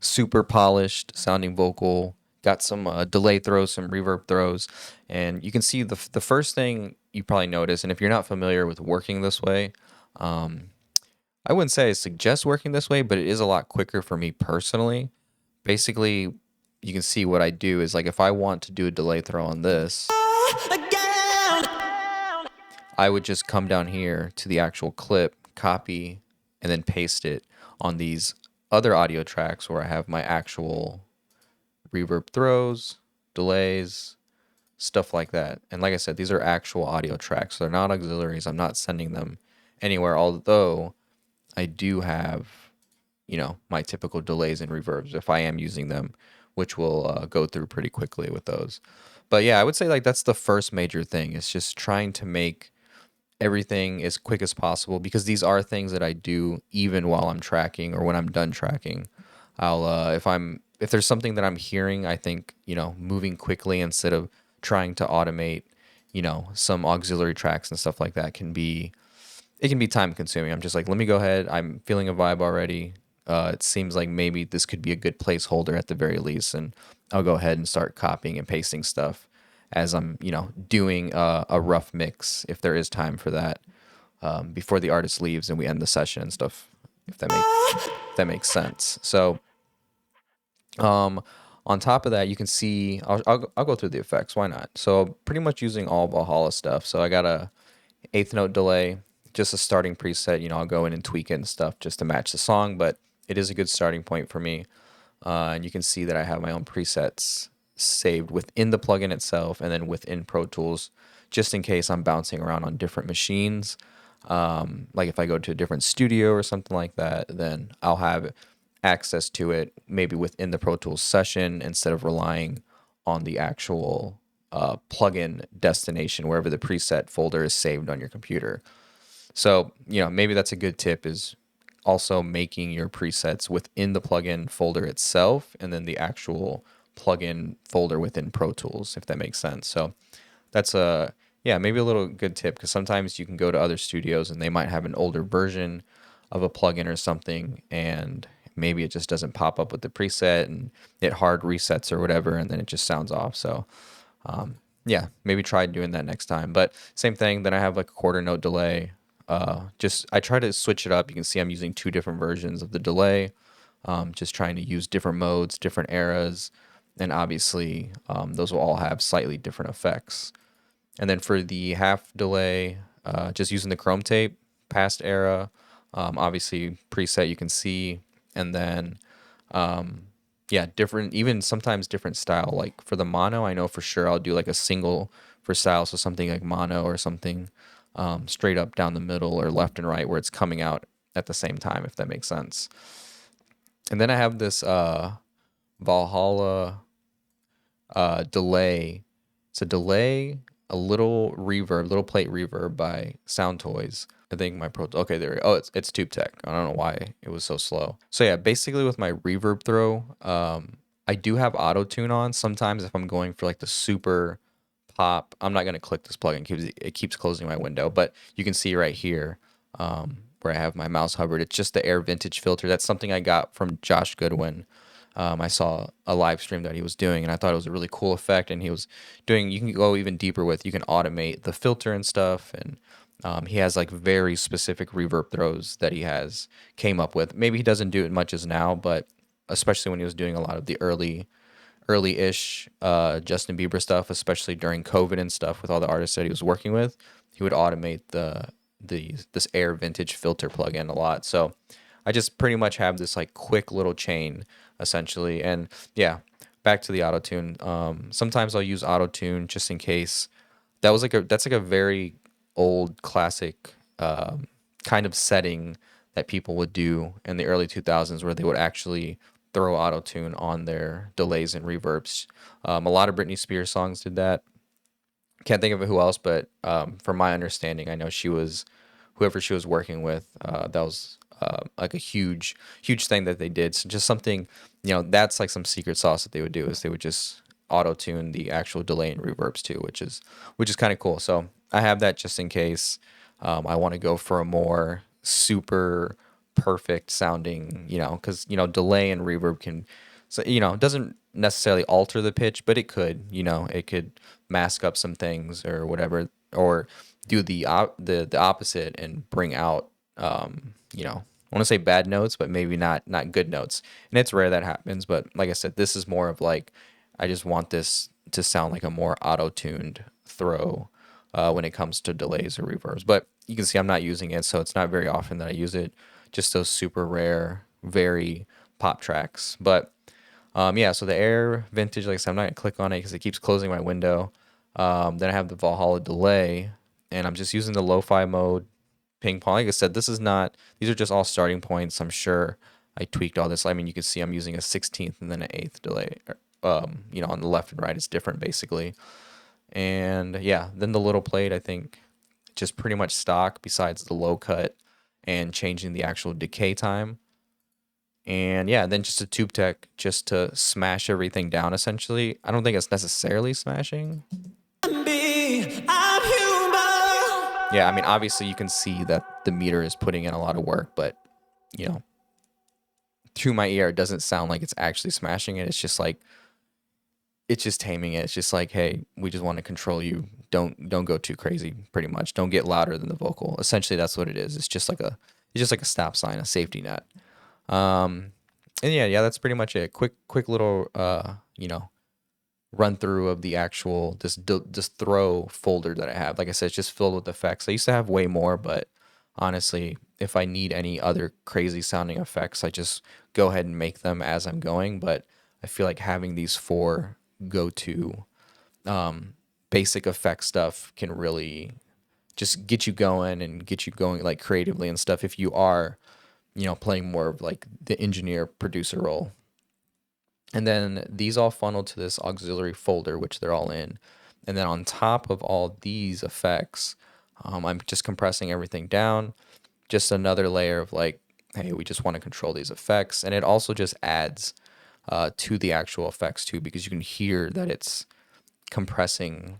super polished sounding vocal. Got some delay throws, some reverb throws, and you can see the first thing you probably notice. And if you're not familiar with working this way, um, I wouldn't say I suggest working this way, but it is a lot quicker for me personally. Basically, you can see what I do is like if I want to do a delay throw on this, I would just come down here to the actual clip, copy, and then paste it on these other audio tracks where I have my actual reverb throws, delays, stuff like that. And like I said, these are actual audio tracks. So they're not auxiliaries. I'm not sending them anywhere, although I do have, my typical delays and reverbs if I am using them, which we'll go through pretty quickly with those. But yeah, I would say like that's the first major thing. It's just trying to make everything as quick as possible because these are things that I do even while I'm tracking or when I'm done tracking. I'll if there's something that I'm hearing, I think, moving quickly instead of trying to automate, some auxiliary tracks and stuff like that can be time consuming. I'm just like, let me go ahead. I'm feeling a vibe already. It seems like maybe this could be a good placeholder at the very least, and I'll go ahead and start copying and pasting stuff as I'm, doing a rough mix if there is time for that before the artist leaves and we end the session and stuff. If that makes sense. So um, on top of that, you can see I'll go through the effects. Why not? So pretty much using all Valhalla stuff. So I got a eighth note delay, just a starting preset. I'll go in and tweak it and stuff just to match the song, but it is a good starting point for me. And you can see that I have my own presets saved within the plugin itself and then within Pro Tools, just in case I'm bouncing around on different machines. Like if I go to a different studio or something like that, then I'll have access to it maybe within the Pro Tools session instead of relying on the actual plugin destination wherever the preset folder is saved on your computer. So, maybe that's a good tip is also making your presets within the plugin folder itself and then the actual plugin folder within Pro Tools, if that makes sense. So that's maybe a little good tip because sometimes you can go to other studios and they might have an older version of a plugin or something and maybe it just doesn't pop up with the preset and it hard resets or whatever and then it just sounds off. So yeah, maybe try doing that next time. But same thing, then I have like a quarter note delay. Just I try to switch it up. You can see I'm using two different versions of the delay. Just trying to use different modes, different eras, and obviously those will all have slightly different effects. And then for the half delay, just using the chrome tape, past era, obviously preset you can see, and then yeah, different, even sometimes different style. Like for the mono, I know for sure I'll do like a single for style, so something like mono or something straight up down the middle or left and right where it's coming out at the same time, if that makes sense. And then I have this Valhalla delay. It's a delay, a little reverb, little plate reverb by Sound Toys. I think my pro. Okay, there. Oh, it's Tube-Tech. I don't know why it was so slow. So yeah, basically with my reverb throw, I do have auto tune on. Sometimes if I'm going for like the super pop, I'm not gonna click this plugin because it keeps closing my window. But you can see right here where I have my mouse hovered. It's just the Air Vintage filter. That's something I got from Josh Goodwin. I saw a live stream that he was doing, and I thought it was a really cool effect. And he was doing, you can go even deeper with, you can automate the filter and stuff. And he has like very specific reverb throws that he has came up with. Maybe he doesn't do it much as now, but especially when he was doing a lot of the early-ish Justin Bieber stuff, especially during COVID and stuff with all the artists that he was working with, he would automate this Air Vintage filter plugin a lot. So I just pretty much have this like quick little chain essentially. And yeah, back to the auto tune. Sometimes I'll use auto tune just in case. That's like a very old classic kind of setting that people would do in the early 2000s where they would actually throw auto tune on their delays and reverbs. A lot of Britney Spears songs did that. Can't think of who else, but from my understanding, I know whoever she was working with, that was like a huge thing that they did. So just something, that's like some secret sauce that they would do is they would just auto tune the actual delay and reverbs too, which is kind of cool. So I have that just in case I want to go for a more super perfect sounding, because, delay and reverb can, so, it doesn't necessarily alter the pitch, but it could, it could mask up some things or whatever, or do the opposite and bring out, I want to say bad notes, but maybe not good notes. And it's rare that happens, but like I said, this is more of like, I just want this to sound like a more auto-tuned throw when it comes to delays or reverbs. But you can see I'm not using it, so it's not very often that I use it. Just those super rare, very pop tracks. But yeah, so the Air Vintage, like I said, I'm not gonna click on it because it keeps closing my window. Then I have the Valhalla delay, and I'm just using the lo-fi mode ping pong. Like I said, these are just all starting points. I'm sure I tweaked all this. I mean, you can see I'm using a 16th and then an 8th delay. On the left and right, it's different basically. And yeah, then the little plate, I think, just pretty much stock besides the low cut and changing the actual decay time. And yeah, then just a Tube-Tech just to smash everything down essentially. I don't think it's necessarily smashing. Yeah, I mean, obviously you can see that the meter is putting in a lot of work, but you know, through my ear, it doesn't sound like it's actually smashing it. It's just like, it's just taming it. It's just like, hey, we just want to control you. Don't go too crazy, pretty much. Don't get louder than the vocal. Essentially, that's what it is. It's just like a stop sign, a safety net. Um, and yeah, that's pretty much it. Quick little run through of the actual this throw folder that I have. Like I said, it's just filled with effects. I used to have way more, but honestly, if I need any other crazy sounding effects, I just go ahead and make them as I'm going. But I feel like having these four go-to basic effect stuff can really just get you going and get you going like creatively and stuff if you are, playing more of like the engineer producer role. And then these all funnel to this auxiliary folder, which they're all in. And then on top of all these effects, I'm just compressing everything down. Just another layer of like, hey, we just want to control these effects. And it also just adds to the actual effects too, because you can hear that it's compressing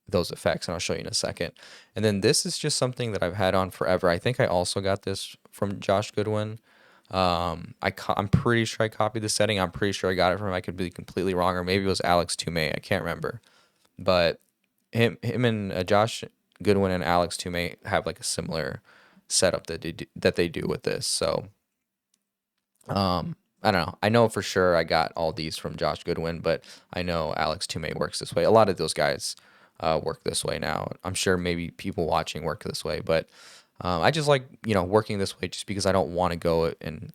those effects. And I'll show you in a second. And then this is just something that I've had on forever. I think I also got this from Josh Goodwin. I'm pretty sure I copied the setting. I'm pretty sure I got it from him. I could be completely wrong, or maybe it was Alex Toomey. I can't remember. But him and Josh Goodwin and Alex Toomey have like a similar setup that they do with this. So I don't know. I know for sure I got all these from Josh Goodwin, but I know Alex Toomey works this way. A lot of those guys work this way now. I'm sure maybe people watching work this way, but I just like, working this way just because I don't want to go and,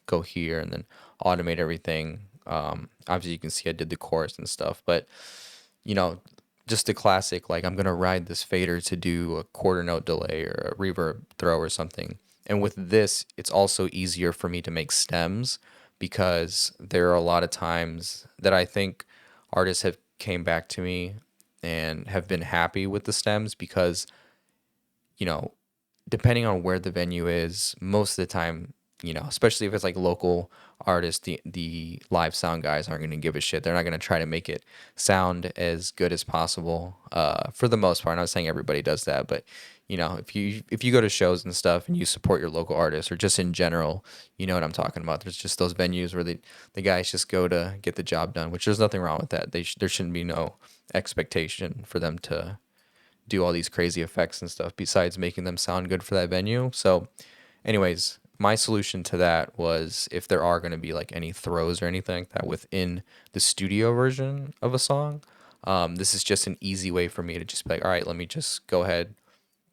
go here and then automate everything. Obviously you can see I did the chorus and stuff, but, you know, just a classic, like I'm going to ride this fader to do a quarter note delay or a reverb throw or something. And with this, it's also easier for me to make stems because there are a lot of times that I think artists have came back to me and have been happy with the stems because, you know, depending on where the venue is, most of the time, especially if it's like local artists, the live sound guys aren't going to give a shit. They're not going to try to make it sound as good as possible. For the most part, I'm not saying everybody does that, but if you go to shows and stuff and you support your local artists or just in general, you know what I'm talking about. There's just those venues where the guys just go to get the job done, which there's nothing wrong with that. There shouldn't be no expectation for them to do all these crazy effects and stuff besides making them sound good for that venue. So anyways, my solution to that was if there are going to be like any throws or anything like that within the studio version of a song, this is just an easy way for me to just be like, all right, let me just go ahead,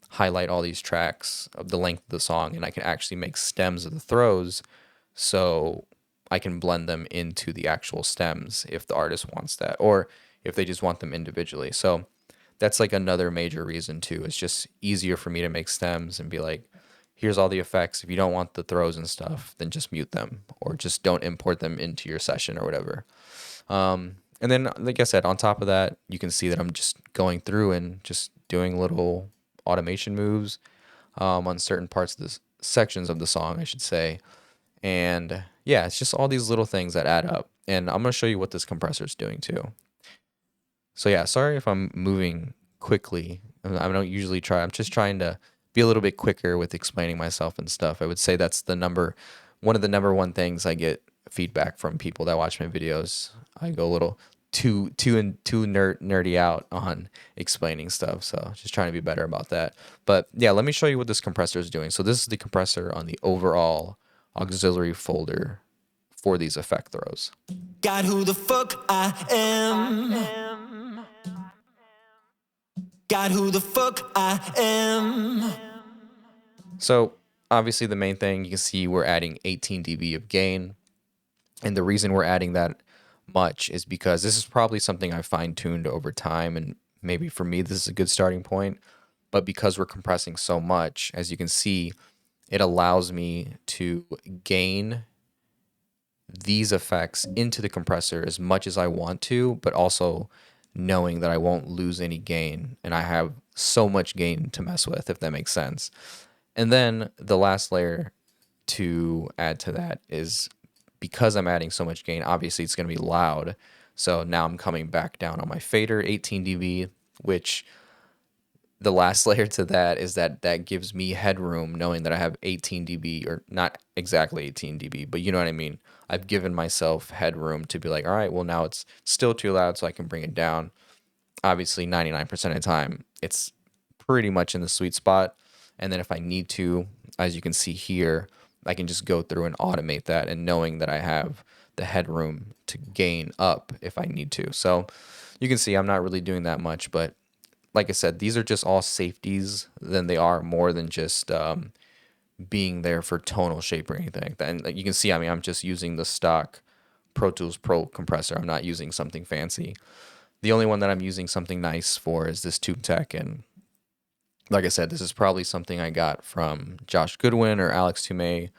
highlight all these tracks of the length of the song, and I can actually make stems of the throws so I can blend them into the actual stems if the artist wants that, or if they just want them individually. So that's like another major reason too. It's just easier for me to make stems and be like, here's all the effects. If you don't want the throws and stuff, then just mute them or just don't import them into your session or whatever. And then, like I said, on top of that, you can see that I'm just going through and just doing little automation moves on certain parts of the sections of the song, I should say. And yeah, it's just all these little things that add up. And I'm going to show you what this compressor is doing too. So yeah, sorry if I'm moving quickly. I don't usually try. I'm just trying to be a little bit quicker with explaining myself and stuff. I would say that's one of the number one things I get feedback from people that watch my videos. I go a little too nerdy out on explaining stuff, so just trying to be better about that. But yeah, let me show you what this compressor is doing. So this is the compressor on the overall auxiliary folder for these effect throws. Got who the fuck I am. Got who the fuck I am. So obviously the main thing, you can see we're adding 18 dB of gain. And the reason we're adding that much is because this is probably something I fine-tuned over time, and maybe for me this is a good starting point. But because we're compressing so much, as you can see, it allows me to gain these effects into the compressor as much as I want to, but also knowing that I won't lose any gain, and I have so much gain to mess with, if that makes sense. And then the last layer to add to that is, because I'm adding so much gain, obviously it's going to be loud. So now I'm coming back down on my fader, 18 dB, which the last layer to that is that gives me headroom, knowing that I have 18 dB, or not exactly 18 dB, but you know what I mean. I've given myself headroom to be like, all right, well, now it's still too loud, so I can bring it down. Obviously, 99% of the time, it's pretty much in the sweet spot. And then if I need to, as you can see here, I can just go through and automate that, and knowing that I have the headroom to gain up if I need to. So you can see I'm not really doing that much, but like I said, these are just all safeties than they are more than just being there for tonal shape or anything like that. And like you can see, I mean, I'm just using the stock Pro Tools Pro compressor. I'm not using something fancy. The only one that I'm using something nice for is this Tube-Tech, and like I said, this is probably something I got from Josh Goodwin or Alex Toomey,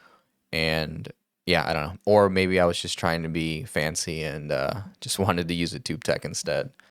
and yeah, I don't know. Or maybe I was just trying to be fancy and just wanted to use a Tube-Tech instead.